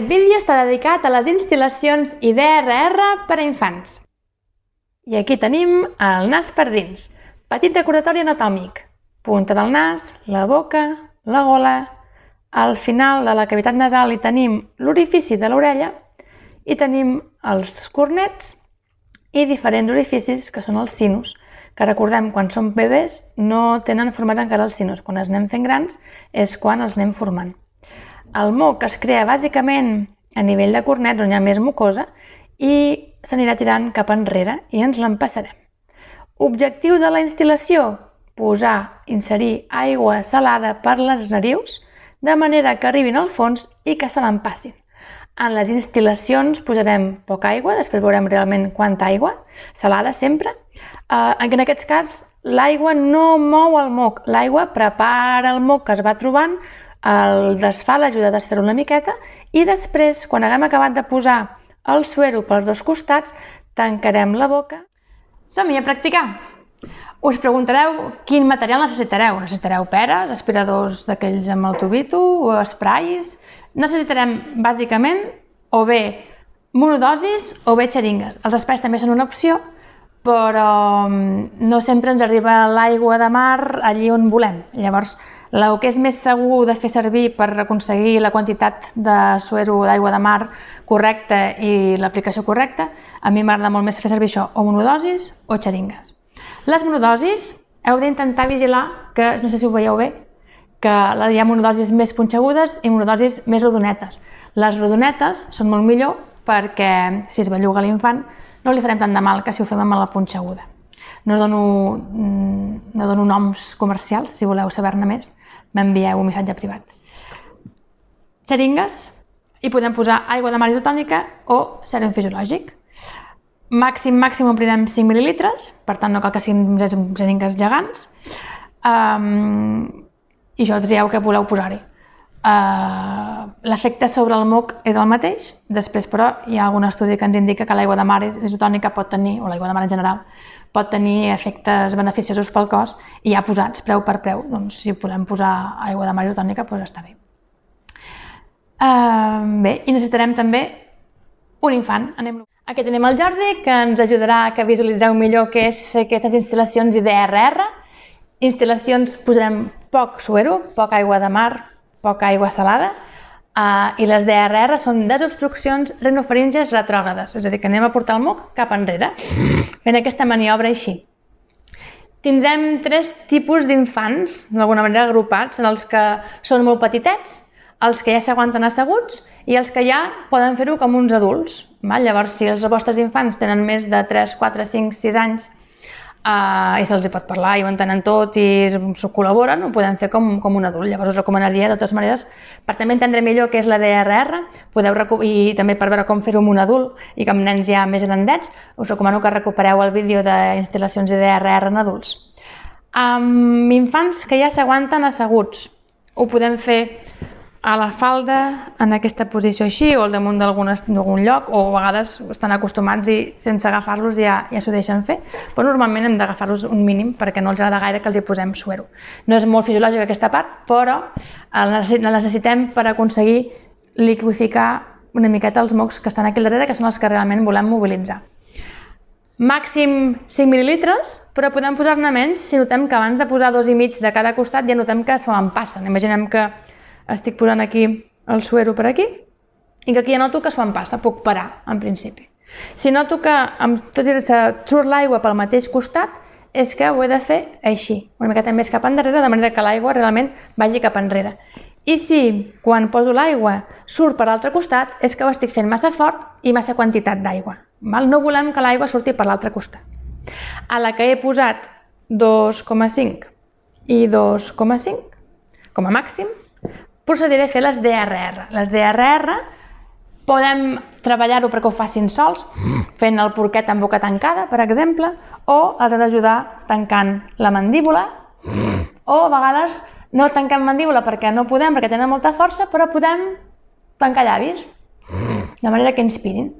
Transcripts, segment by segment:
Aquest vídeo està dedicat a les instil·lacions IDRR per a infants. I aquí tenim el nas per dins. Petit recordatori anatòmic. Punta del nas, la boca, la gola. Al final de la cavitat nasal hi tenim l'orifici de l'orella i tenim els cornets i diferents orificis que són els sinus, que recordem, quan som bebès no tenen format encara els sinus. Quan els anem fent grans és quan els anem formant. El moc es crea bàsicament a nivell de cornets, on hi ha més mucosa, i s'anirà tirant cap enrere i ens l'empassarem. Objectiu de la instil·lació: inserir aigua salada per les narius, de manera que arribin al fons i que se l'empassin. En les instil·lacions posarem poca aigua, després veurem realment quanta aigua, salada sempre. En aquest cas, l'aigua no mou el moc, l'aigua prepara el moc que es va trobant, el desfà, l'ajuda a desfer-ho una miqueta, i després, quan haguem acabat de posar el suero pels dos costats, tancarem la boca. Som-hi a practicar! Us preguntareu quin material necessitareu. Necessitareu peres, aspiradors d'aquells amb el tubito, o esprais. Necessitarem bàsicament o bé monodosis o bé xeringues. Els esprais també són una opció, però no sempre ens arriba l'aigua de mar allí on volem. Llavors, el que és més segur de fer servir per aconseguir la quantitat de suero d'aigua de mar correcta i l'aplicació correcta, a mi m'agrada molt més fer servir això, o monodosis o xeringues. Les monodosis heu d'intentar vigilar que, no sé si ho veieu bé, que hi ha monodosis més punxegudes i monodosis més rodonetes. Les rodonetes són molt millor perquè si es belluga l'infant no li farem tant de mal que si ho fem amb la punxeguda. No dono noms comercials, si voleu saber-ne més, m'envieu un missatge privat. Xeringues, hi podem posar aigua de mar isotònica o sèrum fisiològic. Màxim omplirem 5 mil·lilitres, per tant no cal que siguin xeringues gegants. I això trieu què voleu posar-hi. L'efecte sobre el moc és el mateix, després però hi ha algun estudi que ens indica que l'aigua de mar isotònica pot tenir, o l'aigua de mar en general, pot tenir efectes beneficiosos pel cos i ja posats preu per preu, doncs si podem posar aigua de mar isotònica doncs està bé. Bé, i necessitarem també un infant. Aquí tenim el Jordi, que ens ajudarà a que visualitzeu millor què és fer aquestes instil·lacions IDRR. Instil·lacions posarem poc suero, poca aigua de mar, poca aigua salada, i les DRR són desobstruccions rinofaríngies retrògrades, és a dir, que anem a portar el moc cap enrere, fent aquesta maniobra així. Tindrem 3 tipus d'infants, d'alguna manera agrupats, en els que són molt petitets, els que ja s'aguanten asseguts i els que ja poden fer-ho com uns adults. Llavors, si els vostres infants tenen més de 3, 4, 5, 6 anys i se'ls pot parlar i ho entenen tot i col·laboren, ho podem fer com un adult. Llavors us recomanaria, de totes maneres, per també entendre millor què és la DRR i també per veure com fer-ho amb un adult i com nens ja més grandets, us recomano que recupereu el vídeo d'instil·lacions DRR en adults. Amb infants que ja s'aguanten asseguts, ho podem fer a la falda, en aquesta posició així, o al damunt d'algun lloc, o a vegades estan acostumats i sense agafar-los ja s'ho deixen fer, però normalment hem d'agafar-los un mínim perquè no els agrada gaire que els hi posem suero. No és molt fisiològica aquesta part, però la necessitem per aconseguir liquificar una miqueta els mocs que estan aquí darrere, que són els que realment volem mobilitzar. Màxim 5 mil·lilitres, però podem posar-ne menys si notem que abans de posar 2,5 de cada costat ja notem que se m'empassen. Imaginem que estic posant aquí el suero per aquí i que aquí ja noto que s'ho empassa, puc parar en principi. Si noto que tot i que surt l'aigua pel mateix costat, és que ho he de fer així, una miqueta més cap endarrere, de manera que l'aigua realment vagi cap enrere. I si quan poso l'aigua surt per l'altre costat, és que ho estic fent massa fort i massa quantitat d'aigua. No volem que l'aigua surti per l'altre costat. A la que he posat 2,5 i 2,5 com a màxim, procediré a fer les DRR. Les DRR podem treballar-ho perquè ho facin sols, fent el porquet amb boca tancada, per exemple, o els ha d'ajudar tancant la mandíbula, o a vegades no tancant mandíbula perquè no podem, perquè tenen molta força, però podem tancar llavis, de manera que inspirin.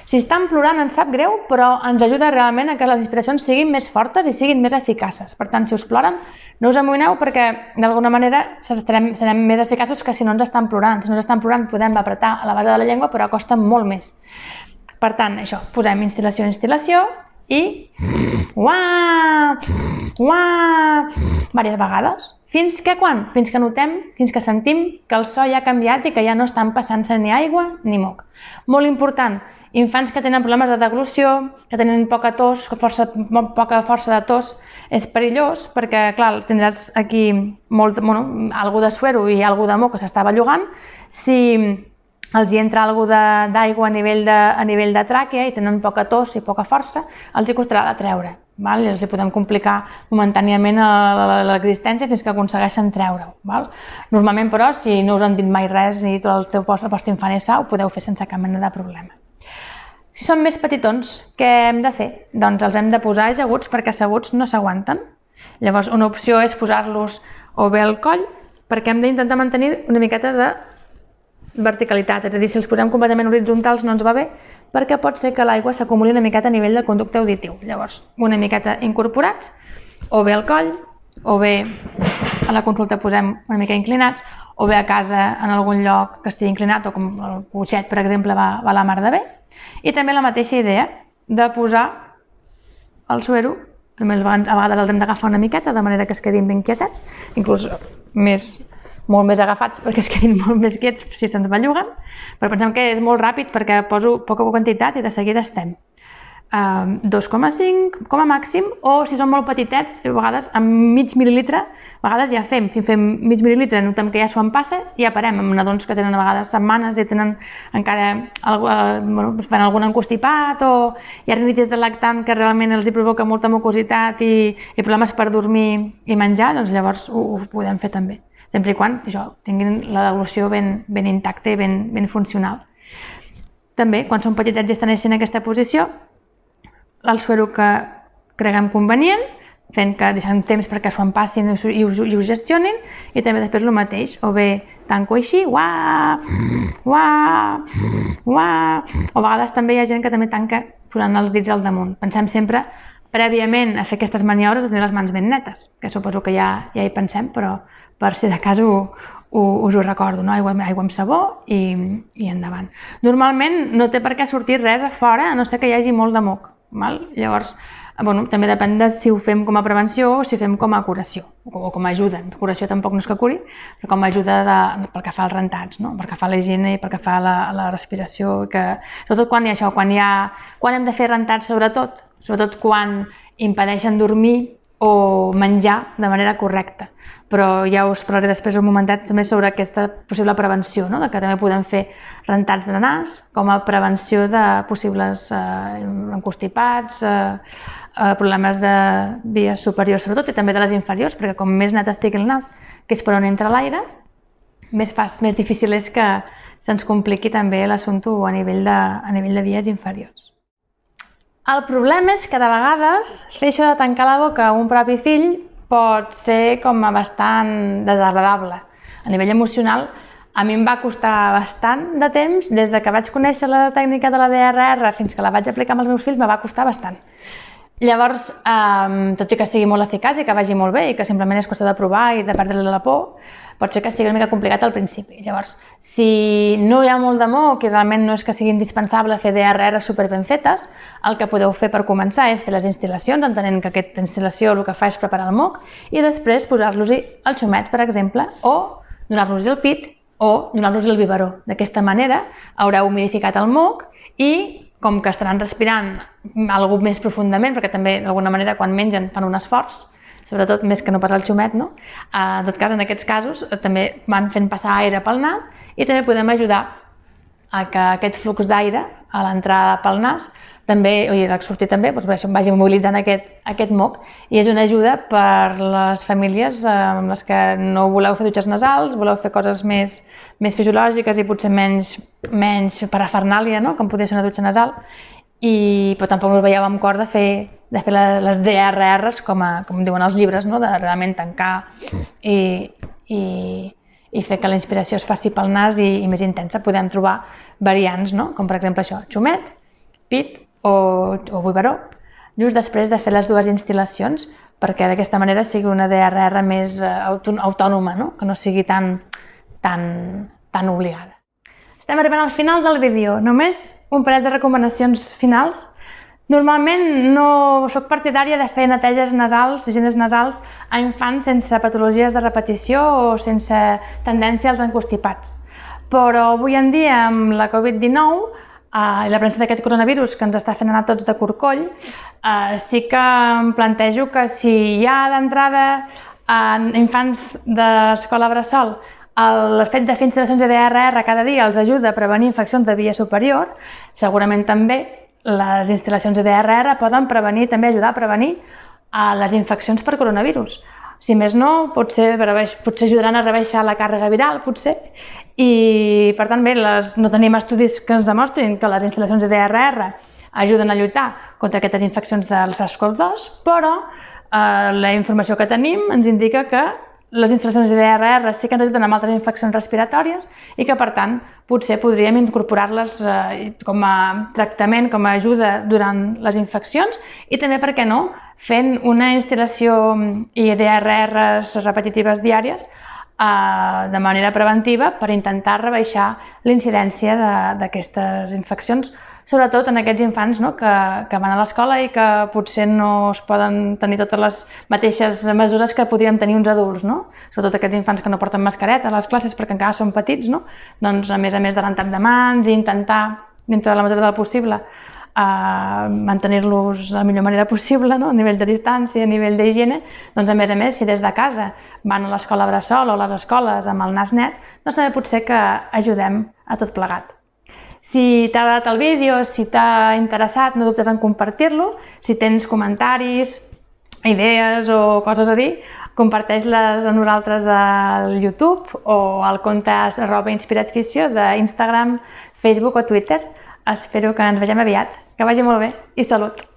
Si estan plorant ens sap greu, però ens ajuda realment a que les inspiracions siguin més fortes i siguin més eficaces. Per tant, si us ploren, No us amoïneu perquè, d'alguna manera, serem més eficaços que si no ens estan plorant. Si no ens estan plorant podem apretar a la base de la llengua, però costa molt més. Per tant, això, posem instil·lació i uah, uah, diverses vegades. Fins que quan? Fins que notem, fins que sentim que el so ja ha canviat i que ja no estan passant-se ni aigua ni moc. Molt important, infants que tenen problemes de deglució, que tenen poca tos, poca força de tos, és perillós perquè, clar, tindràs aquí algú de suero i algú de moc que s'està bellugant. Si els hi entra alguna d'aigua a nivell de tràquea i tenen poca tos i poca força, els hi costarà de treure. Els hi podem complicar momentàniament l'existència fins que aconsegueixen treure-ho. Normalment, però, si no us han dit mai res i tot el vostre infant és sa, ho podeu fer sense cap mena de problema. Si són més petitons, què hem de fer? Doncs els hem de posar ajaguts perquè asseguts no s'aguanten. Llavors, una opció és posar-los o bé al coll, perquè hem d'intentar mantenir una miqueta de verticalitat, és a dir, si els posem completament horitzontals no ens va bé, perquè pot ser que l'aigua s'acumuli una miqueta a nivell del conducte auditiu. Llavors, una miqueta incorporats, o bé al coll, o bé a la consulta posem una mica inclinats, o bé a casa en algun lloc que estigui inclinat, o com el coixet, per exemple, va la mar de bé. I també la mateixa idea de posar el suero, també a vegades els hem d'agafar una miqueta, de manera que es quedin ben quietats, inclús molt més agafats perquè es quedin molt més quiets si se'ns belluguen, però pensem que és molt ràpid perquè poso poca quantitat i de seguida estem. 2,5 com a màxim, o si són molt petitets, a vegades amb mig mil·lilitre, a vegades ja fem mig mil·lilitre, notem que ja s'ho en passa i ja parem, amb nadons que tenen a vegades setmanes i tenen encara fan algun encostipat o hi ha rinitis de lactant que realment els hi provoca molta mucositat i problemes per dormir i menjar, doncs llavors ho podem fer també, sempre i quan tinguin la deglució ben intacta i ben funcional. També, quan són petitets i estan en aquesta posició, el suero que creguem convenient, fent que deixem temps perquè s'ho empassin i ho gestionin, i també després el mateix, o bé tanco així, uah, uah, uah, o a vegades també hi ha gent que també tanca posant els dits al damunt. Pensem sempre, prèviament a fer aquestes maniobres, de tenir les mans ben netes, que suposo que ja hi pensem, però per si de cas us ho recordo, aigua amb sabó i endavant. Normalment no té per què sortir res a fora, a no ser que hi hagi molt de moc. Llavors, també depèn de si ho fem com a prevenció o si ho fem com a curació, o com a ajuda. Curació tampoc no és que curi, però com a ajuda pel que fa als rentats, pel que fa a la higiene i pel que fa a la respiració. Sobretot quan hem de fer rentats, sobretot quan impedeixen dormir o menjar de manera correcta. Però ja us parlaré després un momentet també sobre aquesta possible prevenció, que també podem fer rentats de nas com a prevenció de possibles encostipats, problemes de vies superiors sobretot i també de les inferiors, perquè com més net estigui el nas, que és per on entra l'aire, més difícil és que se'ns compliqui també l'assumpte a nivell de vies inferiors. El problema és que de vegades fer això de tancar la boca a un propi fill pot ser com a bastant desagradable. A nivell emocional, a mi em va costar bastant de temps, des que vaig conèixer la tècnica de la DRR fins que la vaig aplicar amb els meus fills, me va costar bastant. Llavors, tot i que sigui molt eficaç i que vagi molt bé i que simplement és qüestió de provar i de perdre la por, pot ser que sigui una mica complicat al principi. Llavors, si no hi ha molt de moc i realment no és que sigui indispensable fer DRR super ben fetes, el que podeu fer per començar és fer les instil·lacions, entenent que aquesta instil·lació el que fa és preparar el moc, i després posar-los-hi el xumet, per exemple, o donar-los-hi el pit o donar-los-hi el biberó. D'aquesta manera haureu humidificat el moc i, com que estaran respirant alguna més profundament, perquè també d'alguna manera quan mengen fan un esforç, sobretot més que no pas el xumet, en tot cas, en aquests casos, també van fent passar aire pel nas i també podem ajudar a que aquest flux d'aire a l'entrada pel nas també, i a sortir també, vagi mobilitzant aquest moc, i és una ajuda per les famílies amb les que no voleu fer dutxes nasals, voleu fer coses més fisiològiques i potser menys parafernàlia, com podria ser una dutxa nasal, però tampoc no us veieu amb cor de fer les DRRs, com diuen els llibres, de realment tancar i fer que la inspiració es faci pel nas i més intensa. Podem trobar variants, com per exemple això, xumet, pit o biberó, just després de fer les dues instil·lacions, perquè d'aquesta manera sigui una DRR més autònoma, que no sigui tan obligada. Estem arribant al final del vídeo, només un parell de recomanacions finals. Normalment no soc partidària de fer neteges nasals, higiene nasals, a infants sense patologies de repetició o sense tendència als encostipats. Però avui en dia, amb la Covid-19 i la presència d'aquest coronavirus que ens està fent anar tots de corcoll, sí que em plantejo que si ja d'entrada en infants d'escola bressol el fet de fer instal·lacions de DRR cada dia els ajuda a prevenir infeccions de via superior, segurament també les instal·lacions de DRR poden també ajudar a prevenir les infeccions per coronavirus. Si més no, potser ajudaran a rebaixar la càrrega viral, potser. I, per tant, bé, no tenim estudis que ens demostrin que les instal·lacions de DRR ajuden a lluitar contra aquestes infeccions del SARS-CoV-2, però la informació que tenim ens indica que les instal·lacions de DRR sí que ens ajuden amb altres infeccions respiratòries i que, per tant, potser podríem incorporar-les com a tractament, com a ajuda durant les infeccions i també, per què no, fent una instal·lació i DRRs repetitives diàries de manera preventiva per intentar rebaixar la incidència d'aquestes infeccions, sobretot en aquests infants que van a l'escola i que potser no es poden tenir totes les mateixes mesures que podríem tenir uns adults, sobretot aquests infants que no porten mascareta a les classes perquè encara són petits, doncs a més de rentat de mans i intentar, dintre de la mesura del possible, mantenir-los de la millor manera possible, a nivell de distància, a nivell d'higiene, doncs a més, si des de casa van a l'escola bressol o a les escoles amb el nas net, doncs també pot ser que ajudem a tot plegat. Si t'ha agradat el vídeo, si t'ha interessat, no dubtes en compartir-lo. Si tens comentaris, idees o coses a dir, comparteix-les amb nosaltres al YouTube o al compte @inspiratfisio d'Instagram, Facebook o Twitter. Espero que ens vegem aviat. Que vagi molt bé i salut!